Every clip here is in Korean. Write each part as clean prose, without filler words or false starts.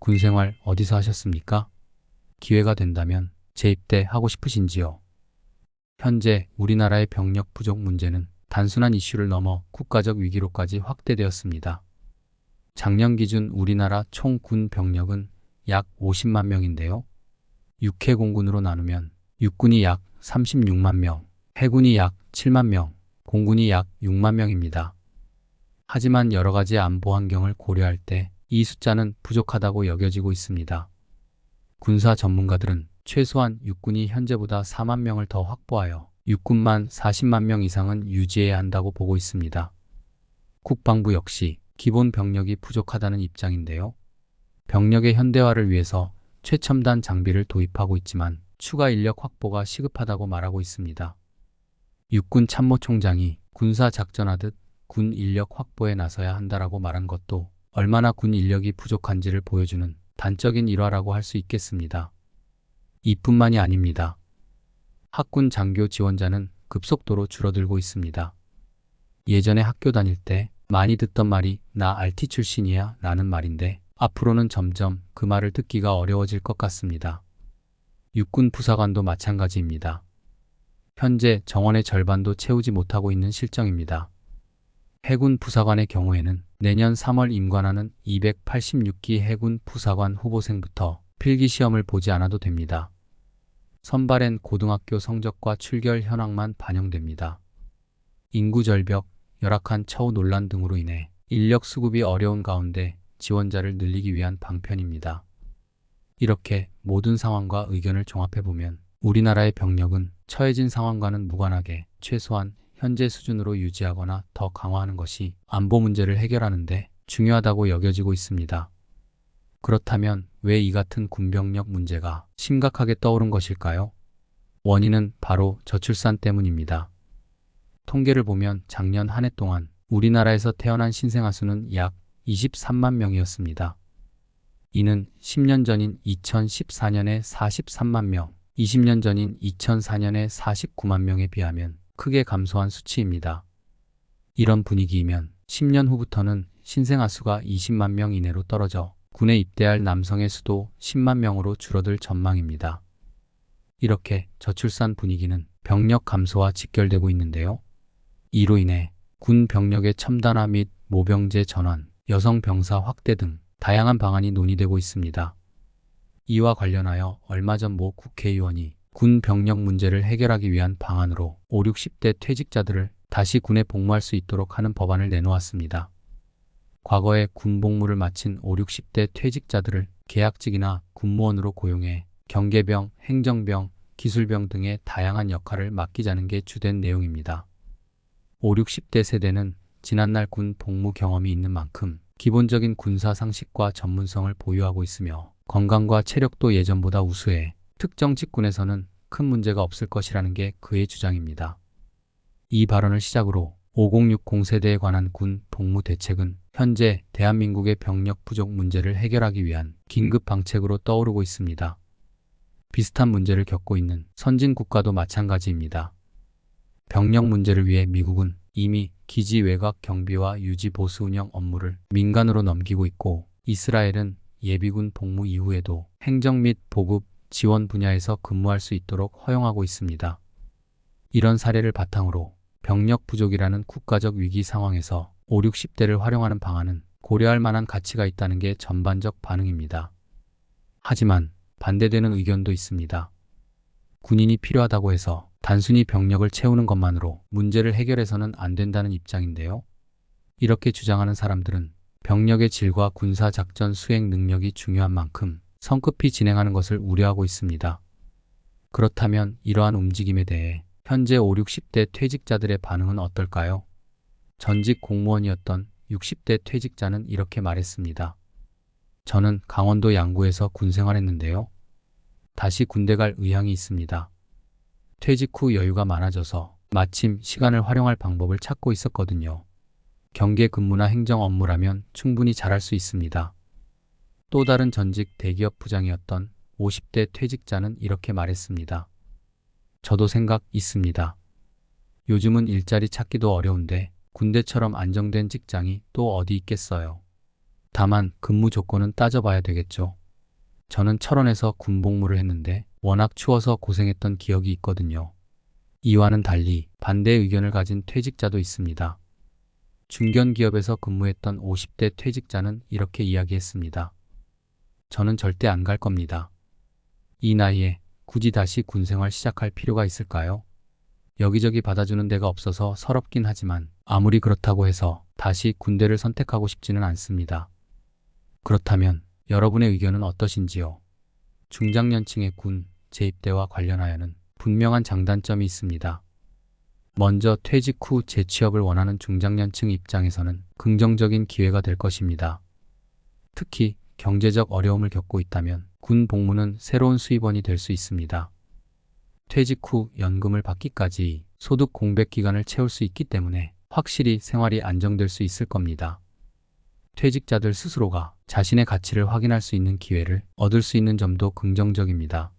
군생활 어디서 하셨습니까? 기회가 된다면 재입대 하고 싶으신지요? 현재 우리나라의 병력 부족 문제는 단순한 이슈를 넘어 국가적 위기로까지 확대되었습니다. 작년 기준 우리나라 총 군 병력은 약 50만 명인데요. 육해 공군으로 나누면 육군이 약 36만 명, 해군이 약 7만 명, 공군이 약 6만 명입니다. 하지만 여러 가지 안보 환경을 고려할 때 이 숫자는 부족하다고 여겨지고 있습니다. 군사 전문가들은 최소한 육군이 현재보다 4만 명을 더 확보하여 육군만 40만 명 이상은 유지해야 한다고 보고 있습니다. 국방부 역시 기본 병력이 부족하다는 입장인데요. 병력의 현대화를 위해서 최첨단 장비를 도입하고 있지만 추가 인력 확보가 시급하다고 말하고 있습니다. 육군 참모총장이 군사 작전하듯 군 인력 확보에 나서야 한다라고 말한 것도 얼마나 군 인력이 부족한지를 보여주는 단적인 일화라고 할 수 있겠습니다. 이뿐만이 아닙니다. 학군 장교 지원자는 급속도로 줄어들고 있습니다. 예전에 학교 다닐 때 많이 듣던 말이 나 RT 출신이야 라는 말인데 앞으로는 점점 그 말을 듣기가 어려워질 것 같습니다. 육군 부사관도 마찬가지입니다. 현재 정원의 절반도 채우지 못하고 있는 실정입니다. 해군 부사관의 경우에는 내년 3월 임관하는 286기 해군 부사관 후보생부터 필기시험을 보지 않아도 됩니다. 선발엔 고등학교 성적과 출결 현황만 반영됩니다. 인구 절벽, 열악한 처우 논란 등으로 인해 인력 수급이 어려운 가운데 지원자를 늘리기 위한 방편입니다. 이렇게 모든 상황과 의견을 종합해보면 우리나라의 병력은 처해진 상황과는 무관하게 최소한 현재 수준으로 유지하거나 더 강화하는 것이 안보 문제를 해결하는 데 중요하다고 여겨지고 있습니다. 그렇다면 왜 이 같은 군병력 문제가 심각하게 떠오른 것일까요? 원인은 바로 저출산 때문입니다. 통계를 보면 작년 한 해 동안 우리나라에서 태어난 신생아 수는 약 23만 명이었습니다. 이는 10년 전인 2014년의 43만 명, 20년 전인 2004년의 49만 명에 비하면 크게 감소한 수치입니다. 이런 분위기이면 10년 후부터는 신생아 수가 20만 명 이내로 떨어져 군에 입대할 남성의 수도 10만 명으로 줄어들 전망입니다. 이렇게 저출산 분위기는 병력 감소와 직결되고 있는데요. 이로 인해 군 병력의 첨단화 및 모병제 전환, 여성 병사 확대 등 다양한 방안이 논의되고 있습니다. 이와 관련하여 얼마 전 모 국회의원이 군 병력 문제를 해결하기 위한 방안으로 5, 60대 퇴직자들을 다시 군에 복무할 수 있도록 하는 법안을 내놓았습니다. 과거에 군 복무를 마친 5, 60대 퇴직자들을 계약직이나 군무원으로 고용해 경계병, 행정병, 기술병 등의 다양한 역할을 맡기자는 게 주된 내용입니다. 5, 60대 세대는 지난날 군 복무 경험이 있는 만큼 기본적인 군사 상식과 전문성을 보유하고 있으며 건강과 체력도 예전보다 우수해 특정 직군에서는 큰 문제가 없을 것이라는 게 그의 주장입니다. 이 발언을 시작으로 5060 세대에 관한 군 복무 대책은 현재 대한민국의 병력 부족 문제를 해결하기 위한 긴급 방책으로 떠오르고 있습니다. 비슷한 문제를 겪고 있는 선진 국가도 마찬가지입니다. 병력 문제를 위해 미국은 이미 기지 외곽 경비와 유지 보수 운영 업무를 민간으로 넘기고 있고 이스라엘은 예비군 복무 이후에도 행정 및 보급, 지원 분야에서 근무할 수 있도록 허용하고 있습니다. 이런 사례를 바탕으로 병력 부족이라는 국가적 위기 상황에서 5, 60대를 활용하는 방안은 고려할 만한 가치가 있다는 게 전반적 반응입니다. 하지만 반대되는 의견도 있습니다. 군인이 필요하다고 해서 단순히 병력을 채우는 것만으로 문제를 해결해서는 안 된다는 입장인데요. 이렇게 주장하는 사람들은 병력의 질과 군사작전 수행 능력이 중요한 만큼 성급히 진행하는 것을 우려하고 있습니다. 그렇다면 이러한 움직임에 대해 현재 5, 60대 퇴직자들의 반응은 어떨까요? 전직 공무원이었던 60대 퇴직자는 이렇게 말했습니다. 저는 강원도 양구에서 군 생활했는데요. 다시 군대 갈 의향이 있습니다. 퇴직 후 여유가 많아져서 마침 시간을 활용할 방법을 찾고 있었거든요. 경계 근무나 행정 업무라면 충분히 잘할 수 있습니다. 또 다른 전직 대기업 부장이었던 50대 퇴직자는 이렇게 말했습니다. 저도 생각 있습니다. 요즘은 일자리 찾기도 어려운데 군대처럼 안정된 직장이 또 어디 있겠어요. 다만 근무 조건은 따져봐야 되겠죠. 저는 철원에서 군복무를 했는데 워낙 추워서 고생했던 기억이 있거든요. 이와는 달리 반대 의견을 가진 퇴직자도 있습니다. 중견기업에서 근무했던 50대 퇴직자는 이렇게 이야기했습니다. 저는 절대 안 갈 겁니다. 이 나이에 굳이 다시 군생활 시작할 필요가 있을까요? 여기저기 받아주는 데가 없어서 서럽긴 하지만 아무리 그렇다고 해서 다시 군대를 선택하고 싶지는 않습니다. 그렇다면 여러분의 의견은 어떠신지요? 중장년층의 군 재입대와 관련하여는 분명한 장단점이 있습니다. 먼저 퇴직 후 재취업을 원하는 중장년층 입장에서는 긍정적인 기회가 될 것입니다. 특히 경제적 어려움을 겪고 있다면 군 복무는 새로운 수입원이 될 수 있습니다. 퇴직 후 연금을 받기까지 소득 공백 기간을 채울 수 있기 때문에 확실히 생활이 안정될 수 있을 겁니다. 퇴직자들 스스로가 자신의 가치를 확인할 수 있는 기회를 얻을 수 있는 점도 긍정적입니다.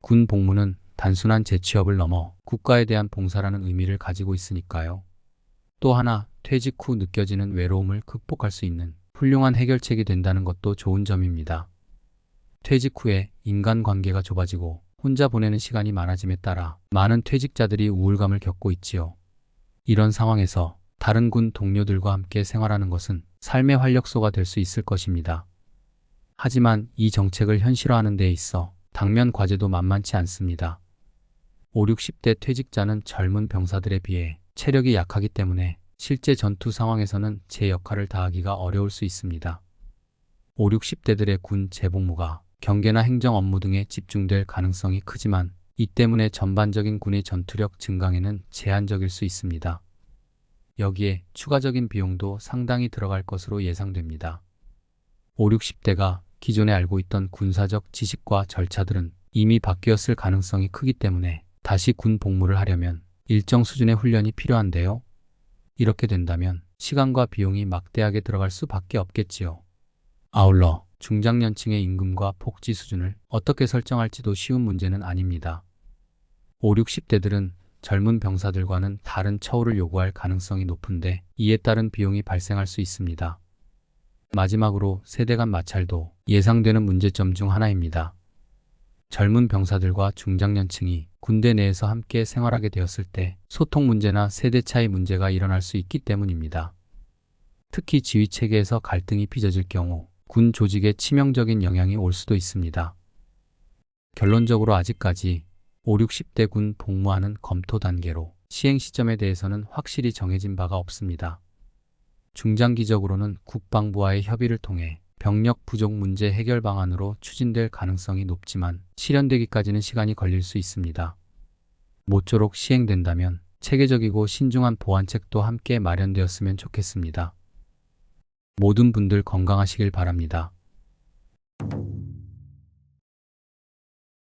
군 복무는 단순한 재취업을 넘어 국가에 대한 봉사라는 의미를 가지고 있으니까요. 또 하나, 퇴직 후 느껴지는 외로움을 극복할 수 있는 훌륭한 해결책이 된다는 것도 좋은 점입니다. 퇴직 후에 인간관계가 좁아지고 혼자 보내는 시간이 많아짐에 따라 많은 퇴직자들이 우울감을 겪고 있지요. 이런 상황에서 다른 군 동료들과 함께 생활하는 것은 삶의 활력소가 될 수 있을 것입니다. 하지만 이 정책을 현실화하는 데 있어 당면 과제도 만만치 않습니다. 5, 60대 퇴직자는 젊은 병사들에 비해 체력이 약하기 때문에 실제 전투 상황에서는 제 역할을 다하기가 어려울 수 있습니다. 5, 60대들의 군 재복무가 경계나 행정 업무 등에 집중될 가능성이 크지만 이 때문에 전반적인 군의 전투력 증강에는 제한적일 수 있습니다. 여기에 추가적인 비용도 상당히 들어갈 것으로 예상됩니다. 5, 60대가 기존에 알고 있던 군사적 지식과 절차들은 이미 바뀌었을 가능성이 크기 때문에 다시 군 복무를 하려면 일정 수준의 훈련이 필요한데요. 이렇게 된다면 시간과 비용이 막대하게 들어갈 수밖에 없겠지요. 아울러 중장년층의 임금과 복지 수준을 어떻게 설정할지도 쉬운 문제는 아닙니다. 5, 60대들은 젊은 병사들과는 다른 처우를 요구할 가능성이 높은데 이에 따른 비용이 발생할 수 있습니다. 마지막으로 세대 간 마찰도 예상되는 문제점 중 하나입니다. 젊은 병사들과 중장년층이 군대 내에서 함께 생활하게 되었을 때 소통 문제나 세대 차이 문제가 일어날 수 있기 때문입니다. 특히 지휘 체계에서 갈등이 빚어질 경우 군 조직에 치명적인 영향이 올 수도 있습니다. 결론적으로 아직까지 5, 60대 군 복무하는 검토 단계로 시행 시점에 대해서는 확실히 정해진 바가 없습니다. 중장기적으로는 국방부와의 협의를 통해 병력 부족 문제 해결 방안으로 추진될 가능성이 높지만 실현되기까지는 시간이 걸릴 수 있습니다. 모쪼록 시행된다면 체계적이고 신중한 보완책도 함께 마련되었으면 좋겠습니다. 모든 분들 건강하시길 바랍니다.